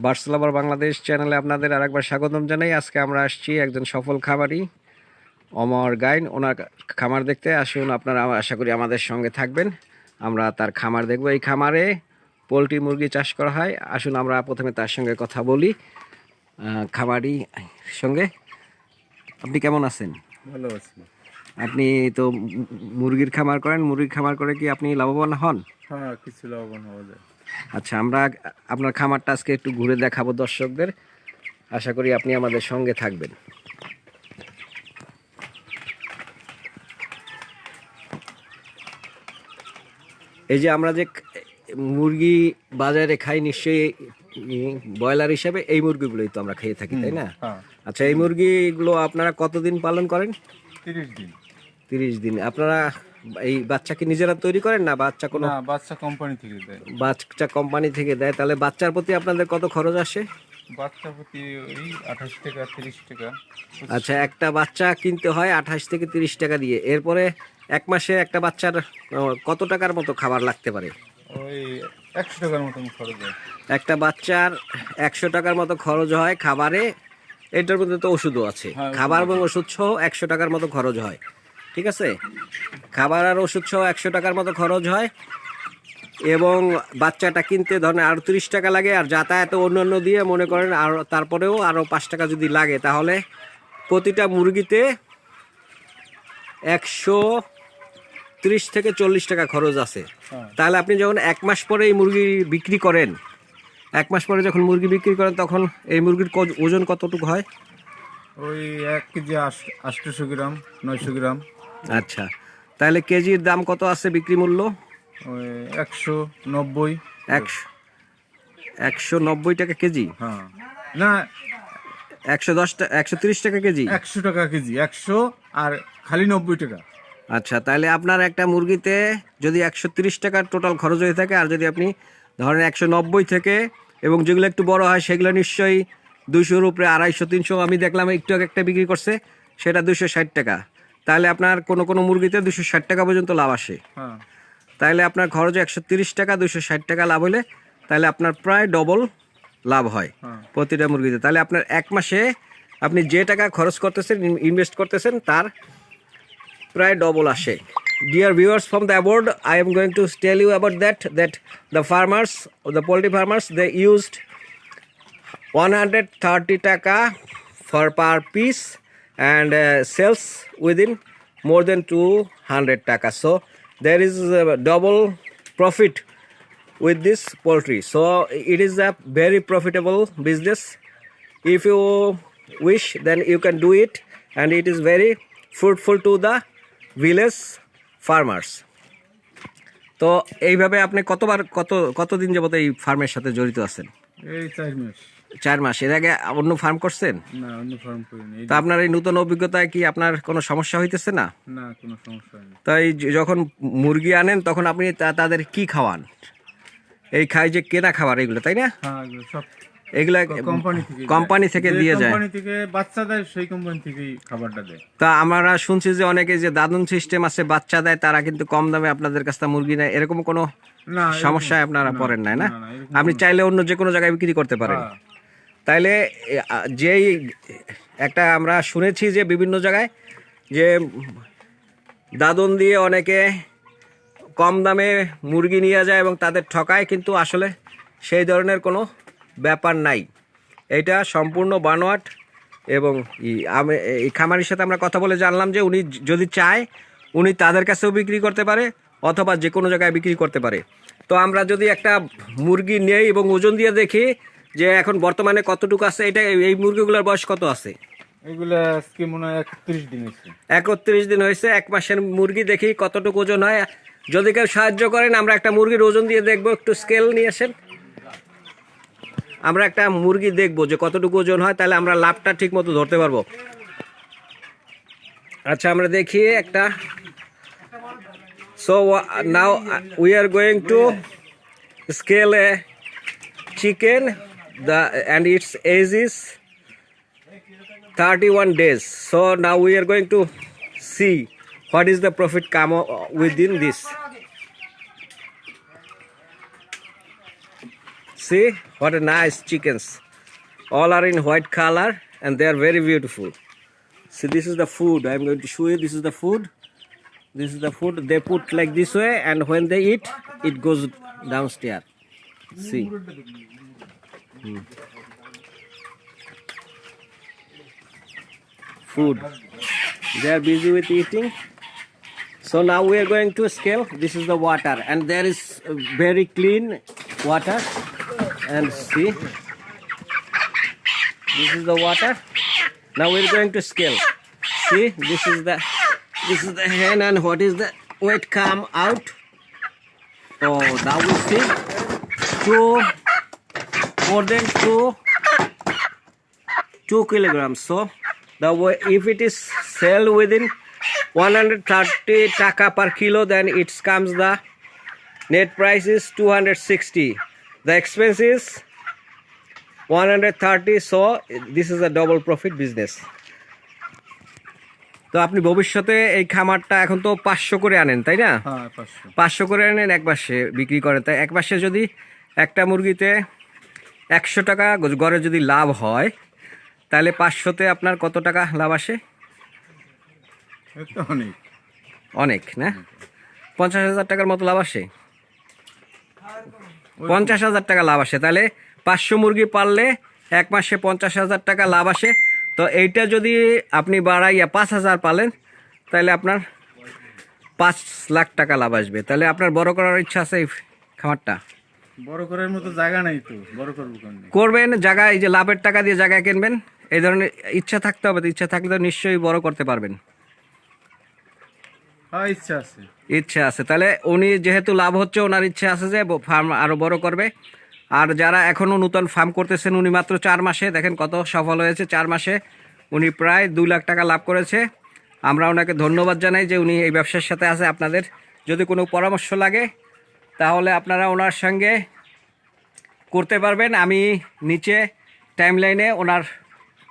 Birds লাভার বাংলাদেশ চ্যানেলে আপনাদের আরেকবার স্বাগতম জানাই। আজকে আমরা আসছি একজন সফল খামারি অমর গাইন, ওনার খামার দেখতে। আসুন, আপনারা আশা করি আমাদের সঙ্গে থাকবেন, আমরা তার খামার দেখব। এই খামারে পোলট্রি মুরগি চাষ করা হয়। আসুন আমরা প্রথমে তার সঙ্গে কথা বলি। খামারি সঙ্গে, আপনি কেমন আছেন? ভালো আছি। আপনি তো মুরগির খামার করেন, মুরগির খামার করে কি আপনি লাভবান হন? হ্যাঁ, কিছু লাভবান হওয়া যায়। আচ্ছা, আমরা আপনার খামারটা আজকে একটু ঘুরে দেখাবো দর্শকদের। আশা করি আপনি আমাদের সঙ্গে থাকবেন। এই যে আমরা যে মুরগি বাজারে খাই, নিশ্চয়ই ব্রয়লার হিসাবে এই মুরগিগুলোই তো আমরা খেয়ে থাকি, তাই না? আচ্ছা, এই মুরগিগুলো আপনারা কতদিন পালন করেন? 30 দিন। 30 দিন। আপনারা এই বাচ্চা কি নিজেরা তৈরি করেন না বাচ্চা কোনো? না, বাচ্চা কোম্পানি থেকে দেয়। বাচ্চা কোম্পানি থেকে দেয়। তাহলে বাচ্চার প্রতি আপনাদের কত খরচ আসে? বাচ্চা প্রতি ওই 28 টাকা 30 টাকা। আচ্ছা, একটা বাচ্চা কিনতে হয় 28 থেকে 30 টাকা দিয়ে। এরপরে এক মাসে একটা বাচ্চার কত টাকার মতো খাবার লাগতে পারে? ওই 100 টাকার মতন খরচ হয়। একটা বাচ্চার 100 টাকার মতো খরচ হয় খাবারে। এটার মধ্যে তো ওষুধও আছে। হ্যাঁ, খাবার এবং ওষুধ সহ 100 টাকার মতো খরচ হয়। ঠিক আছে, খাবার আর ওষুধ সহ 100 টাকার মতো খরচ হয়। এবং বাচ্চাটা কিনতে ধরেন আরও 30 টাকা লাগে। আর যাতায়াত অন্যান্য দিয়ে মনে করেন আর তারপরেও আরও 5 টাকা যদি লাগে, তাহলে প্রতিটা মুরগিতে 130 থেকে 40 টাকা খরচ আছে। তাহলে আপনি যখন এক মাস পরে এই মুরগি বিক্রি করেন, এক মাস পরে যখন মুরগি বিক্রি করেন, তখন এই মুরগির ওজন কতটুকু হয়? ওই 1 কেজি 800 গ্রাম 900 গ্রাম। আচ্ছা, তাহলে কেজির দাম কত আছে বিক্রি মূল্য? ওই 190। 190 টাকা কেজি? হ্যাঁ, না, 110 টাকা, 130 টাকা কেজি? 100 টাকা কেজি। 100 আর খালি 90 টাকা। আচ্ছা, তাহলে আপনার একটা মুরগিতে যদি 130 টাকার টোটাল খরচ হয়ে থাকে, আর যদি আপনি ধরেন 190 থেকে, এবং যেগুলো একটু বড় হয় সেগুলো নিশ্চয়ই 200-র উপরে, 250, 300। আমি দেখলাম একটু একটা বিক্রি করছে, সেটা 260 টাকা। তাহলে আপনার কোনো কোনো মুরগিতে 260 টাকা পর্যন্ত লাভ আসে। হ্যাঁ, তাহলে আপনার খরচ 130 টাকা, 260 টাকা লাভ হলে তাহলে আপনার প্রায় ডবল লাভ হয় প্রতিটা মুরগিতে। তাহলে আপনার এক মাসে আপনি যে টাকা খরচ করতেছেন, ইনভেস্ট করতেছেন, তার প্রায় ডবল আসে। Dear viewers, from the above, I am going to tell you about that the farmers, the poultry farmers, they used 130 টাকা for per piece and sells within more than 200 টাকা. So there is double profit with this poultry. So it is a very profitable business. If you wish, then you can do it, and it is very fruitful to the village farmers. তো এইভাবে আপনি কতদিন যাবত এই ফার্মের সাথে জড়িত আছেন? এই 4 মাস। 4 মাস। এর আগে অন্য ফার্ম করছেন? না, অন্য ফার্ম করিনি। তা আপনার এই নতুন অভিজ্ঞতায় কি আপনার কোনো সমস্যা হইতেছে না? না, কোনো সমস্যা নেই। তাই যখন মুরগি আনেন তখন আপনি তাদের কি খাওয়ান? এই খাই যে কেনা খাবার এগুলো, তাই না? হ্যাঁ, সব এগুলা কোম্পানি থেকে দিয়ে যায়। কোম্পানি থেকে বাচ্চা দেয়, সেই কোম্পানি থেকেই খাবারটা দেয়। তা আমরা শুনছি যে অনেকে যে দাদন সিস্টেম আছে, বাচ্চা দেয়, তারা কিন্তু কম দামে আপনাদের কাছ থেকে মুরগি নেয়। এরকম কোনো সমস্যায় আপনারা পড়েন নাই না? আপনি চাইলে অন্য যে কোনো জায়গায় বিক্রি করতে পারেন। তাইলে যেই একটা আমরা শুনেছি যে বিভিন্ন জায়গায় যে দাদন দিয়ে অনেকে কম দামে মুরগি নিয়ে যায় এবং তাদের ঠকায়, কিন্তু আসলে সেই ধরনের কোনো ব্যাপার নাই। এটা সম্পূর্ণ বানোয়াট। এবং আমি এই খামারির সাথে আমরা কথা বলে জানলাম যে উনি যদি চায়, উনি তাদের কাছেও বিক্রি করতে পারে, অথবা যে কোনো জায়গায় বিক্রি করতে পারে। তো আমরা যদি একটা মুরগি নেই এবং ওজন দিয়ে দেখি যে এখন বর্তমানে কতটুকু আছে, এটা এই মুরগিগুলোর বয়স কত আছে? এগুলা আজকে মনে হয় 31 দিন হয়েছে। 31 দিন হয়েছে। এক মাসের মুরগি, দেখি কতটুকু ওজন হয়। যদি কেউ সাহায্য করেন, আমরা একটা মুরগির ওজন দিয়ে দেখবো। একটু স্কেল নিয়ে আসেন, আমরা একটা মুরগি দেখবো যে কতটুকু ওজন হয়, তাহলে আমরা লাভটা ঠিক মতো ধরতে পারবো। আচ্ছা, আমরা দেখি একটা। So now we are going to scale A chicken, and its age is 31 days. So now we are going to see what is the profit come within this. See what a nice chickens. All are in white color and they are very beautiful. See, this is the food. I'm going to show you. This is the food. This is the food they put like this way, and when they eat, it goes downstairs. See. Food. They are busy with eating. So now we are going to scale. This is the water, and there is very clean water. And see, this is the water. Now we are going to scale. See, this is the hen, and what is the weight come out? Oh, now we see more than 2 kilograms. So the way, if it is sell within 130 taka per kilo, then it comes the net price is 260. The expense is 130. So this is a double profit business. তো আপনি ভবিষ্যতে এই খামারটা এখন তো 500 করে আনেন, তাই না? হ্যাঁ, 500। 500 করে আনেন, এক মাসে বিক্রি করেন। তাই এক মাসে যদি একটা মুরগিতে 100 টাকা গড়ে যদি লাভ হয়, তাহলে 500তে আপনার কত টাকা লাভ আসে? এটা অনেক অনেক না? 50,000 টাকার মতো লাভ আসে। 50,000 টাকা লাভ আসে। তাহলে 500 মুরগি পাললে এক মাসে 50,000 টাকা লাভ আসে। তো এইটা যদি আপনি বাড়াইয়া 5,000 পালেন, তাহলে আপনার 5 লাখ টাকা লাভ আসবে। তাহলে আপনার বড় করার ইচ্ছা আছে এই খামারটা? বড় করার মতো জায়গা নাই তো, বড় করবো কেন? করবেন জায়গা, এই যে লাভের টাকা দিয়ে জায়গা কিনবেন, এই ধরনের ইচ্ছা থাকতে হবে। তো ইচ্ছা থাকলে তো নিশ্চয়ই বড় করতে পারবেন। হ্যাঁ, ইচ্ছা আছে। ইচ্ছা আছে, তাহলে উনি যেহেতু লাভ হচ্ছে, ওনার ইচ্ছা আছে যে ফার্ম আরো বড় করবে। আর যারা এখনো নতুন ফার্ম করতেছেন, উনি মাত্র 4 মাসে দেখেন কত সফল হয়েছে। 4 মাসে উনি প্রায় 2 লাখ টাকা লাভ করেছে। আমরা ওনাকে ধন্যবাদ জানাই যে উনি এই ব্যবসার সাথে আছে। আপনাদের যদি কোনো পরামর্শ লাগে, তাহলে আপনারা ওনার সঙ্গে করতে পারবেন। আমি নিচে টাইমলাইনে ওনার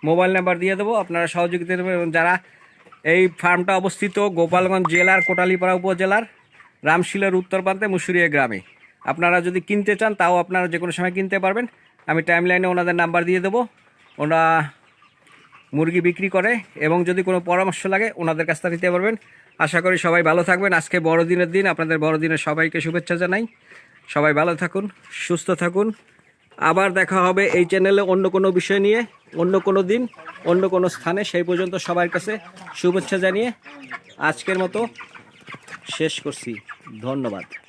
মোবাইল নাম্বার দিয়ে দেবো, আপনারা সহযোগিতা দেবেন। যারা এই ফার্মটা অবস্থিত গোপালগঞ্জ জেলার কোটালীপাড়া উপজেলার রামশিলার উত্তর প্রান্তে মুসুরিয়া গ্রামে। আপনারা যদি কিনতে চান, তাও আপনারা যে কোনো সময় কিনতে পারবেন। আমি টাইমলাইনে ওনাদের নাম্বার দিয়ে দেবো। ওরা মুরগি বিক্রি করে, এবং যদি কোনো পরামর্শ লাগে ওনাদের কাছ থেকে নিতে পারবেন। আশা করি সবাই ভালো থাকবেন। আজকে বড়দিনের দিন, আপনাদের বড়দিনের সবাইকে শুভেচ্ছা জানাই। সবাই ভালো থাকুন, সুস্থ থাকুন। আবার দেখা হবে এই চ্যানেলে অন্য কোনো বিষয় নিয়ে, অন্য কোনো দিন, অন্য কোনো স্থানে। সেই পর্যন্ত সবার কাছে শুভেচ্ছা জানিয়ে আজকের মতো শেষ করছি। ধন্যবাদ।